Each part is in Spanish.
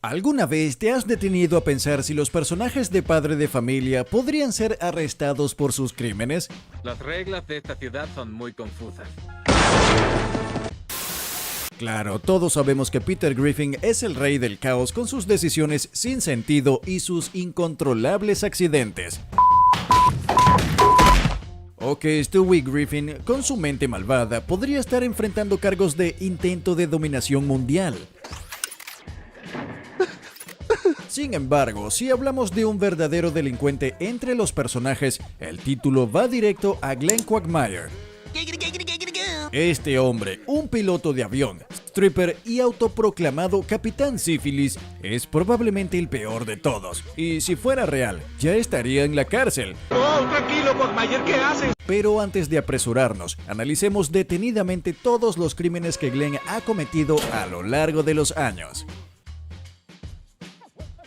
¿Alguna vez te has detenido a pensar si los personajes de Padre de Familia podrían ser arrestados por sus crímenes? Las reglas de esta ciudad son muy confusas. Claro, todos sabemos que Peter Griffin es el rey del caos con sus decisiones sin sentido y sus incontrolables accidentes. O que Stewie Griffin, con su mente malvada, podría estar enfrentando cargos de intento de dominación mundial. Sin embargo, si hablamos de un verdadero delincuente entre los personajes, el título va directo a Glenn Quagmire. Este hombre, un piloto de avión, stripper y autoproclamado Capitán Sífilis, es probablemente el peor de todos. Y si fuera real, ya estaría en la cárcel. ¡Oh, tranquilo, Quagmire! ¿Qué haces? Pero antes de apresurarnos, analicemos detenidamente todos los crímenes que Glenn ha cometido a lo largo de los años.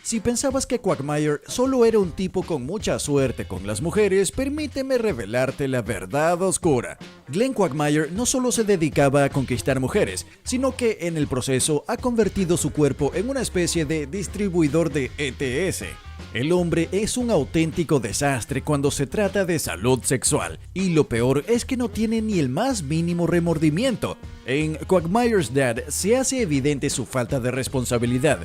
Si pensabas que Quagmire solo era un tipo con mucha suerte con las mujeres, permíteme revelarte la verdad oscura. Glenn Quagmire no solo se dedicaba a conquistar mujeres, sino que en el proceso ha convertido su cuerpo en una especie de distribuidor de ETS. El hombre es un auténtico desastre cuando se trata de salud sexual, y lo peor es que no tiene ni el más mínimo remordimiento. En Quagmire's Dad se hace evidente su falta de responsabilidad.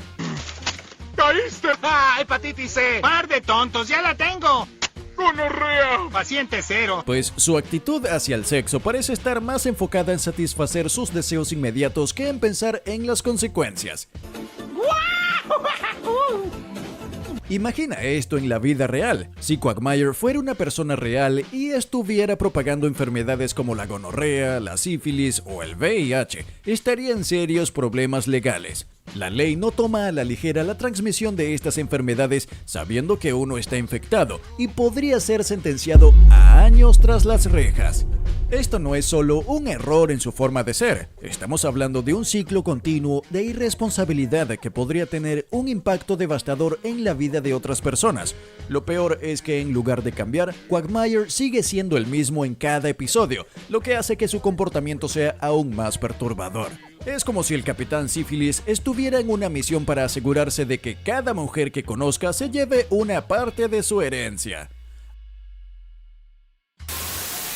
¡Caíste! ¡Ah, hepatitis C! ¡Par de tontos! ¡Ya la tengo! ¡Gonorrea! ¡Paciente cero! Pues su actitud hacia el sexo parece estar más enfocada en satisfacer sus deseos inmediatos que en pensar en las consecuencias. Imagina esto en la vida real. Si Quagmire fuera una persona real y estuviera propagando enfermedades como la gonorrea, la sífilis o el VIH, estaría en serios problemas legales. La ley no toma a la ligera la transmisión de estas enfermedades sabiendo que uno está infectado y podría ser sentenciado a años tras las rejas. Esto no es solo un error en su forma de ser, estamos hablando de un ciclo continuo de irresponsabilidad que podría tener un impacto devastador en la vida de otras personas. Lo peor es que en lugar de cambiar, Quagmire sigue siendo el mismo en cada episodio, lo que hace que su comportamiento sea aún más perturbador. Es como si el Capitán Sífilis estuviera en una misión para asegurarse de que cada mujer que conozca se lleve una parte de su herencia.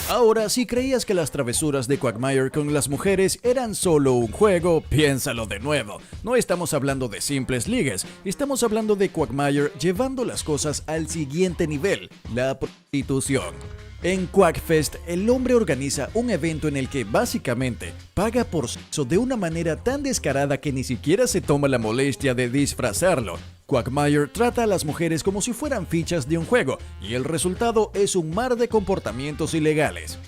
Ahora, si creías que las travesuras de Quagmire con las mujeres eran solo un juego, piénsalo de nuevo. No estamos hablando de simples ligues, estamos hablando de Quagmire llevando las cosas al siguiente nivel, la prostitución. En Quagfest, el hombre organiza un evento en el que básicamente paga por sexo de una manera tan descarada que ni siquiera se toma la molestia de disfrazarlo. Quagmire trata a las mujeres como si fueran fichas de un juego, y el resultado es un mar de comportamientos ilegales.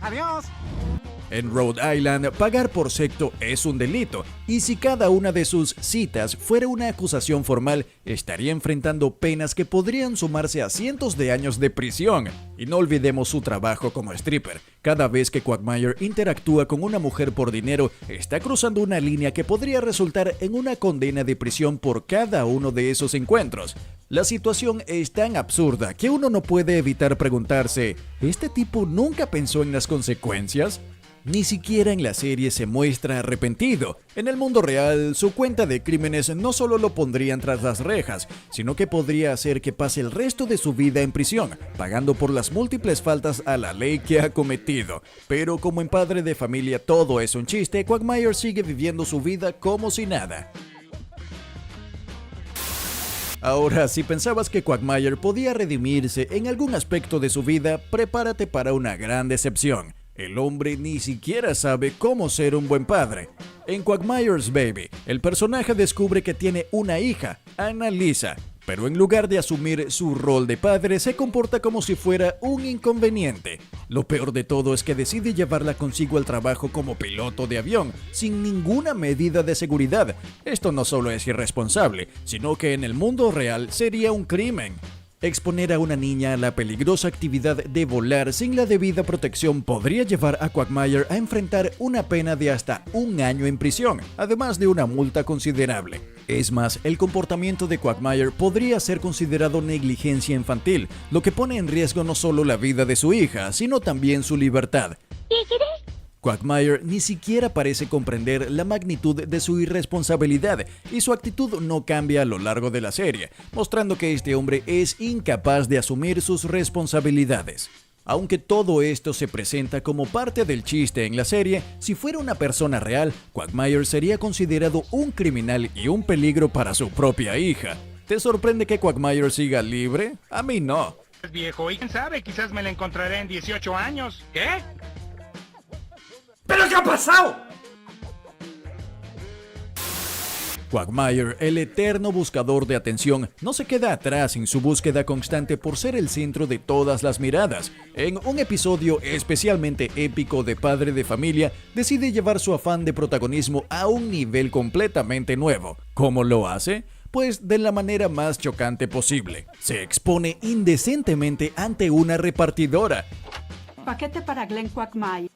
¡Adiós! En Rhode Island, pagar por sexo es un delito, y si cada una de sus citas fuera una acusación formal, estaría enfrentando penas que podrían sumarse a cientos de años de prisión. Y no olvidemos su trabajo como stripper. Cada vez que Quagmire interactúa con una mujer por dinero, está cruzando una línea que podría resultar en una condena de prisión por cada uno de esos encuentros. La situación es tan absurda que uno no puede evitar preguntarse, ¿este tipo nunca pensó en las consecuencias? Ni siquiera en la serie se muestra arrepentido. En el mundo real, su cuenta de crímenes no solo lo pondrían tras las rejas, sino que podría hacer que pase el resto de su vida en prisión, pagando por las múltiples faltas a la ley que ha cometido. Pero como en Padre de Familia todo es un chiste, Quagmire sigue viviendo su vida como si nada. Ahora, si pensabas que Quagmire podía redimirse en algún aspecto de su vida, prepárate para una gran decepción. El hombre ni siquiera sabe cómo ser un buen padre. En Quagmire's Baby, el personaje descubre que tiene una hija, Annalisa, pero en lugar de asumir su rol de padre, se comporta como si fuera un inconveniente. Lo peor de todo es que decide llevarla consigo al trabajo como piloto de avión, sin ninguna medida de seguridad. Esto no solo es irresponsable, sino que en el mundo real sería un crimen. Exponer a una niña a la peligrosa actividad de volar sin la debida protección podría llevar a Quagmire a enfrentar una pena de hasta 1 año en prisión, además de una multa considerable. Es más, el comportamiento de Quagmire podría ser considerado negligencia infantil, lo que pone en riesgo no solo la vida de su hija, sino también su libertad. Quagmire ni siquiera parece comprender la magnitud de su irresponsabilidad y su actitud no cambia a lo largo de la serie, mostrando que este hombre es incapaz de asumir sus responsabilidades. Aunque todo esto se presenta como parte del chiste en la serie, si fuera una persona real, Quagmire sería considerado un criminal y un peligro para su propia hija. ¿Te sorprende que Quagmire siga libre? A mí no. Es viejo y quién sabe, quizás me la encontraré en 18 años. ¿Qué? ¿Pero qué ha pasado? Quagmire, el eterno buscador de atención, no se queda atrás en su búsqueda constante por ser el centro de todas las miradas. En un episodio especialmente épico de Padre de Familia, decide llevar su afán de protagonismo a un nivel completamente nuevo. ¿Cómo lo hace? Pues de la manera más chocante posible. Se expone indecentemente ante una repartidora. Paquete para Glenn Quagmire.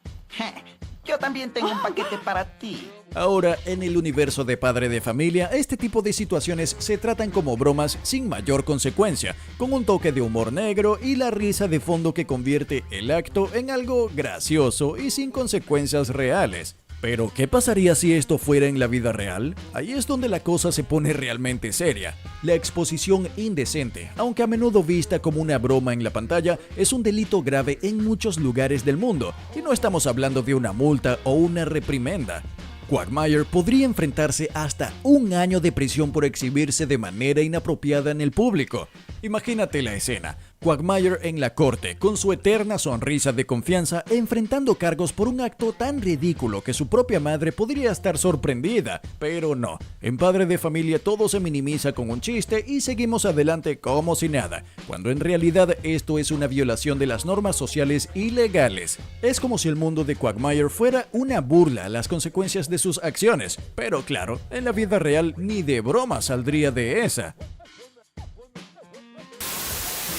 Yo también tengo un paquete para ti. Ahora, en el universo de Padre de Familia, este tipo de situaciones se tratan como bromas sin mayor consecuencia, con un toque de humor negro y la risa de fondo que convierte el acto en algo gracioso y sin consecuencias reales. Pero, ¿qué pasaría si esto fuera en la vida real? Ahí es donde la cosa se pone realmente seria. La exposición indecente, aunque a menudo vista como una broma en la pantalla, es un delito grave en muchos lugares del mundo, y no estamos hablando de una multa o una reprimenda. Quagmire podría enfrentarse hasta 1 año de prisión por exhibirse de manera inapropiada en el público. Imagínate la escena, Quagmire en la corte, con su eterna sonrisa de confianza, enfrentando cargos por un acto tan ridículo que su propia madre podría estar sorprendida. Pero no, en Padre de Familia todo se minimiza con un chiste y seguimos adelante como si nada, cuando en realidad esto es una violación de las normas sociales y legales. Es como si el mundo de Quagmire fuera una burla a las consecuencias de sus acciones, pero claro, en la vida real ni de broma saldría de esa.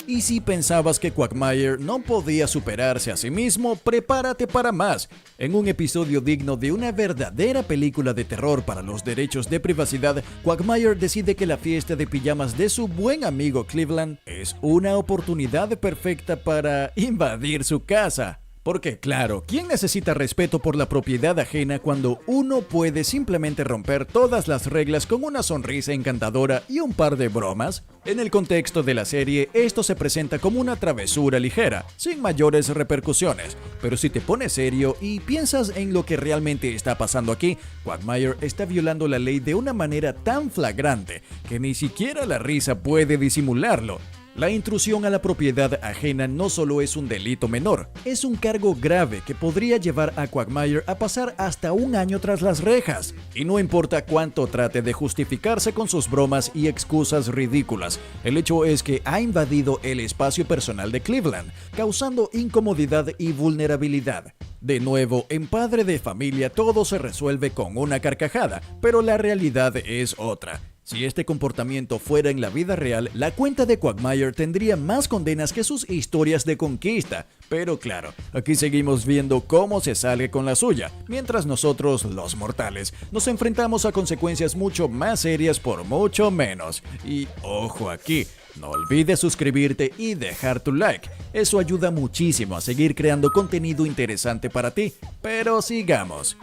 Y si pensabas que Quagmire no podía superarse a sí mismo, prepárate para más. En un episodio digno de una verdadera película de terror para los derechos de privacidad, Quagmire decide que la fiesta de pijamas de su buen amigo Cleveland es una oportunidad perfecta para invadir su casa. Porque claro, ¿quién necesita respeto por la propiedad ajena cuando uno puede simplemente romper todas las reglas con una sonrisa encantadora y un par de bromas? En el contexto de la serie, esto se presenta como una travesura ligera, sin mayores repercusiones. Pero si te pones serio y piensas en lo que realmente está pasando aquí, Quagmire está violando la ley de una manera tan flagrante que ni siquiera la risa puede disimularlo. La intrusión a la propiedad ajena no solo es un delito menor, es un cargo grave que podría llevar a Quagmire a pasar hasta 1 año tras las rejas. Y no importa cuánto trate de justificarse con sus bromas y excusas ridículas, el hecho es que ha invadido el espacio personal de Cleveland, causando incomodidad y vulnerabilidad. De nuevo, en Padre de Familia todo se resuelve con una carcajada, pero la realidad es otra. Si este comportamiento fuera en la vida real, la cuenta de Quagmire tendría más condenas que sus historias de conquista. Pero claro, aquí seguimos viendo cómo se sale con la suya, mientras nosotros, los mortales, nos enfrentamos a consecuencias mucho más serias por mucho menos. Y ojo aquí, no olvides suscribirte y dejar tu like. Eso ayuda muchísimo a seguir creando contenido interesante para ti. Pero sigamos.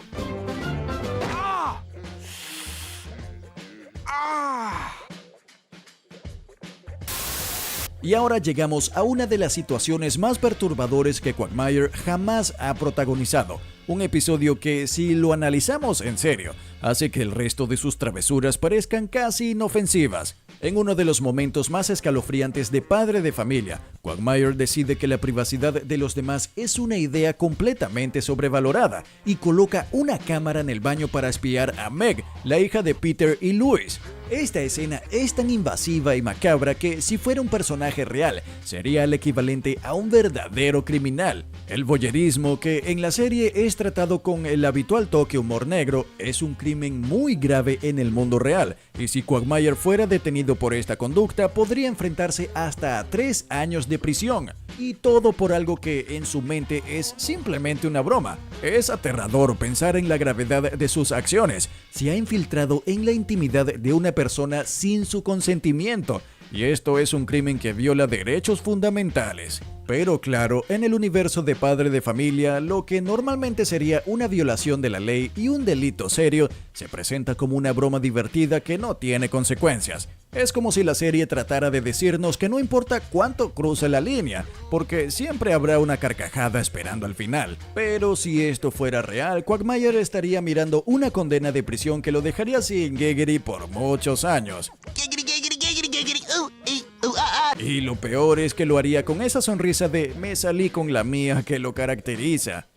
Y ahora llegamos a una de las situaciones más perturbadoras que Quagmire jamás ha protagonizado. Un episodio que, si lo analizamos en serio, hace que el resto de sus travesuras parezcan casi inofensivas. En uno de los momentos más escalofriantes de Padre de Familia, Quagmire decide que la privacidad de los demás es una idea completamente sobrevalorada y coloca una cámara en el baño para espiar a Meg, la hija de Peter y Louis. Esta escena es tan invasiva y macabra que, si fuera un personaje real, sería el equivalente a un verdadero criminal. El voyeurismo, que en la serie es tratado con el habitual toque humor negro, es un crimen muy grave en el mundo real, y si Quagmire fuera detenido por esta conducta, podría enfrentarse hasta a 3 años de prisión. Y todo por algo que en su mente es simplemente una broma. Es aterrador pensar en la gravedad de sus acciones. Se ha infiltrado en la intimidad de una persona sin su consentimiento. Y esto es un crimen que viola derechos fundamentales. Pero claro, en el universo de Padre de Familia, lo que normalmente sería una violación de la ley y un delito serio, se presenta como una broma divertida que no tiene consecuencias. Es como si la serie tratara de decirnos que no importa cuánto cruce la línea, porque siempre habrá una carcajada esperando al final. Pero si esto fuera real, Quagmire estaría mirando una condena de prisión que lo dejaría sin giggity por muchos años. Y lo peor es que lo haría con esa sonrisa de "me salí con la mía" que lo caracteriza.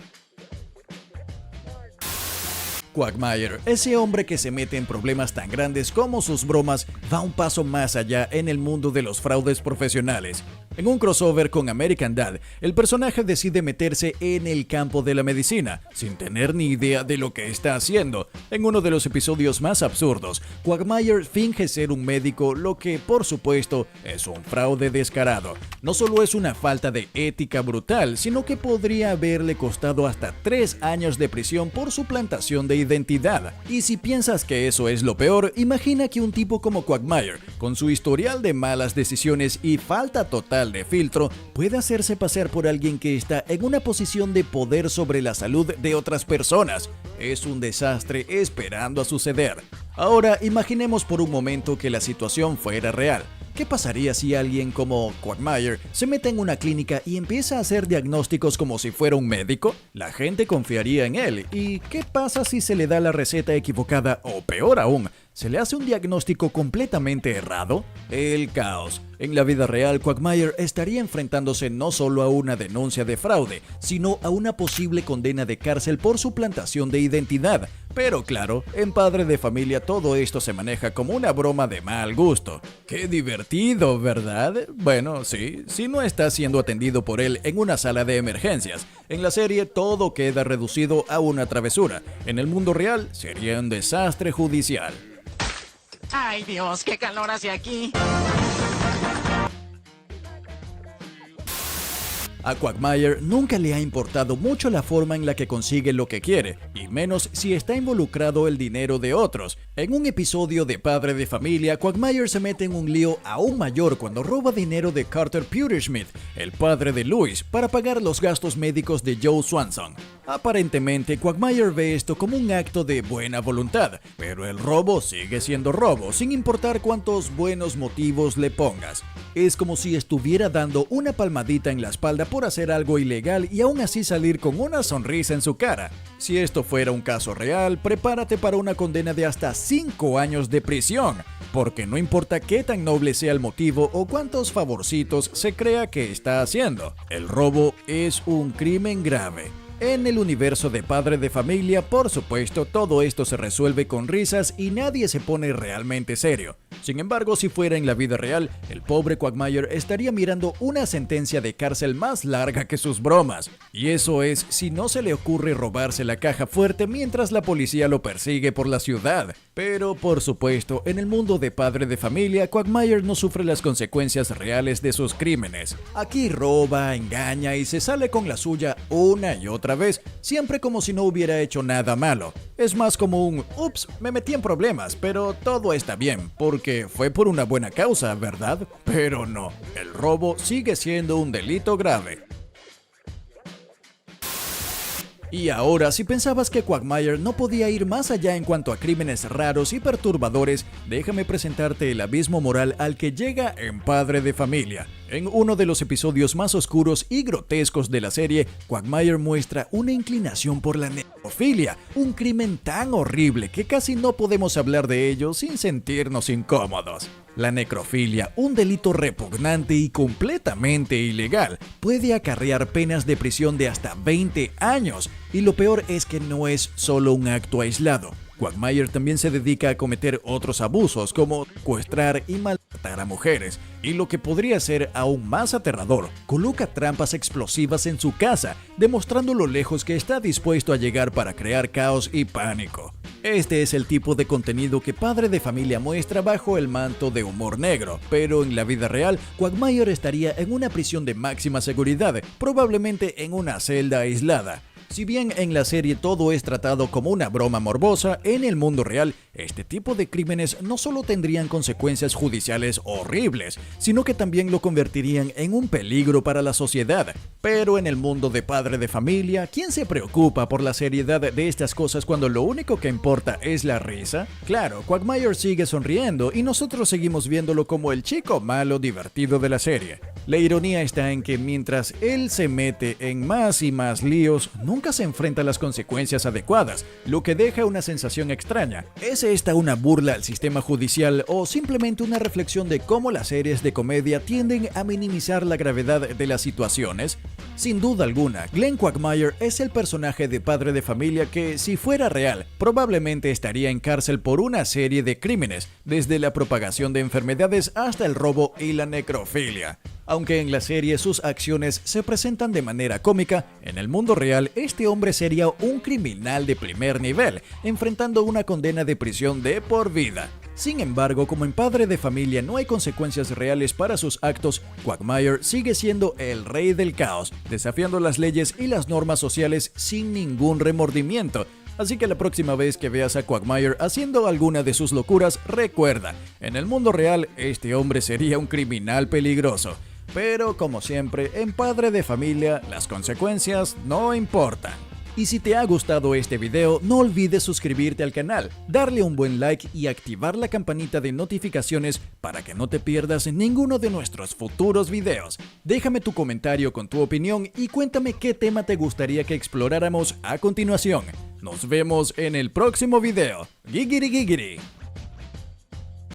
Quagmire, ese hombre que se mete en problemas tan grandes como sus bromas, va un paso más allá en el mundo de los fraudes profesionales. En un crossover con American Dad, el personaje decide meterse en el campo de la medicina, sin tener ni idea de lo que está haciendo. En uno de los episodios más absurdos, Quagmire finge ser un médico, lo que, por supuesto, es un fraude descarado. No solo es una falta de ética brutal, sino que podría haberle costado hasta 3 años de prisión por suplantación de identidad. Y si piensas que eso es lo peor, imagina que un tipo como Quagmire, con su historial de malas decisiones y falta total de filtro, puede hacerse pasar por alguien que está en una posición de poder sobre la salud de otras personas. Es un desastre esperando a suceder. Ahora imaginemos por un momento que la situación fuera real. ¿Qué pasaría si alguien como Quagmire se mete en una clínica y empieza a hacer diagnósticos como si fuera un médico? La gente confiaría en él. ¿Y qué pasa si se le da la receta equivocada o, peor aún, se le hace un diagnóstico completamente errado? El caos. En la vida real, Quagmire estaría enfrentándose no solo a una denuncia de fraude, sino a una posible condena de cárcel por suplantación de identidad. Pero claro, en Padre de Familia todo esto se maneja como una broma de mal gusto. ¡Qué divertido!, ¿verdad? Bueno, sí, si no está siendo atendido por él en una sala de emergencias. En la serie todo queda reducido a una travesura. En el mundo real sería un desastre judicial. Ay Dios, qué calor hace aquí. A Quagmire nunca le ha importado mucho la forma en la que consigue lo que quiere, y menos si está involucrado el dinero de otros. En un episodio de Padre de Familia, Quagmire se mete en un lío aún mayor cuando roba dinero de Carter Pewterschmidt, el padre de Louis, para pagar los gastos médicos de Joe Swanson. Aparentemente, Quagmire ve esto como un acto de buena voluntad, pero el robo sigue siendo robo, sin importar cuántos buenos motivos le pongas. Es como si estuviera dando una palmadita en la espalda por hacer algo ilegal y aún así salir con una sonrisa en su cara. Si esto fuera un caso real, prepárate para una condena de hasta 5 años de prisión, porque no importa qué tan noble sea el motivo o cuántos favorcitos se crea que está haciendo, el robo es un crimen grave. En el universo de Padre de Familia, por supuesto, todo esto se resuelve con risas y nadie se pone realmente serio. Sin embargo, si fuera en la vida real, el pobre Quagmire estaría mirando una sentencia de cárcel más larga que sus bromas. Y eso es si no se le ocurre robarse la caja fuerte mientras la policía lo persigue por la ciudad. Pero, por supuesto, en el mundo de Padre de Familia, Quagmire no sufre las consecuencias reales de sus crímenes. Aquí roba, engaña y se sale con la suya una y otra vez, siempre como si no hubiera hecho nada malo. Es más como un "ups, me metí en problemas, pero todo está bien, porque fue por una buena causa, ¿verdad?". Pero no, el robo sigue siendo un delito grave. Y ahora, si pensabas que Quagmire no podía ir más allá en cuanto a crímenes raros y perturbadores, déjame presentarte el abismo moral al que llega en Padre de Familia. En uno de los episodios más oscuros y grotescos de la serie, Quagmire muestra una inclinación por la necrofilia, un crimen tan horrible que casi no podemos hablar de ello sin sentirnos incómodos. La necrofilia, un delito repugnante y completamente ilegal, puede acarrear penas de prisión de hasta 20 años. Y lo peor es que no es solo un acto aislado. Quagmire también se dedica a cometer otros abusos como secuestrar y maltratar a mujeres. Y lo que podría ser aún más aterrador, coloca trampas explosivas en su casa, demostrando lo lejos que está dispuesto a llegar para crear caos y pánico. Este es el tipo de contenido que Padre de Familia muestra bajo el manto de humor negro, pero en la vida real, Quagmire estaría en una prisión de máxima seguridad, probablemente en una celda aislada. Si bien en la serie todo es tratado como una broma morbosa, en el mundo real, este tipo de crímenes no solo tendrían consecuencias judiciales horribles, sino que también lo convertirían en un peligro para la sociedad. Pero en el mundo de Padre de Familia, ¿quién se preocupa por la seriedad de estas cosas cuando lo único que importa es la risa? Claro, Quagmire sigue sonriendo y nosotros seguimos viéndolo como el chico malo divertido de la serie. La ironía está en que mientras él se mete en más y más líos, nunca se enfrenta a las consecuencias adecuadas, lo que deja una sensación extraña. ¿Es esta una burla al sistema judicial o simplemente una reflexión de cómo las series de comedia tienden a minimizar la gravedad de las situaciones? Sin duda alguna, Glenn Quagmire es el personaje de Padre de Familia que, si fuera real, probablemente estaría en cárcel por una serie de crímenes, desde la propagación de enfermedades hasta el robo y la necrofilia. Aunque en la serie sus acciones se presentan de manera cómica, en el mundo real este hombre sería un criminal de primer nivel, enfrentando una condena de prisión de por vida. Sin embargo, como en Padre de Familia no hay consecuencias reales para sus actos, Quagmire sigue siendo el rey del caos, desafiando las leyes y las normas sociales sin ningún remordimiento. Así que la próxima vez que veas a Quagmire haciendo alguna de sus locuras, recuerda, en el mundo real este hombre sería un criminal peligroso. Pero como siempre, en Padre de Familia, las consecuencias no importan. Y si te ha gustado este video, no olvides suscribirte al canal, darle un buen like y activar la campanita de notificaciones para que no te pierdas ninguno de nuestros futuros videos. Déjame tu comentario con tu opinión y cuéntame qué tema te gustaría que exploráramos a continuación. Nos vemos en el próximo video. Gigiri Gigiri.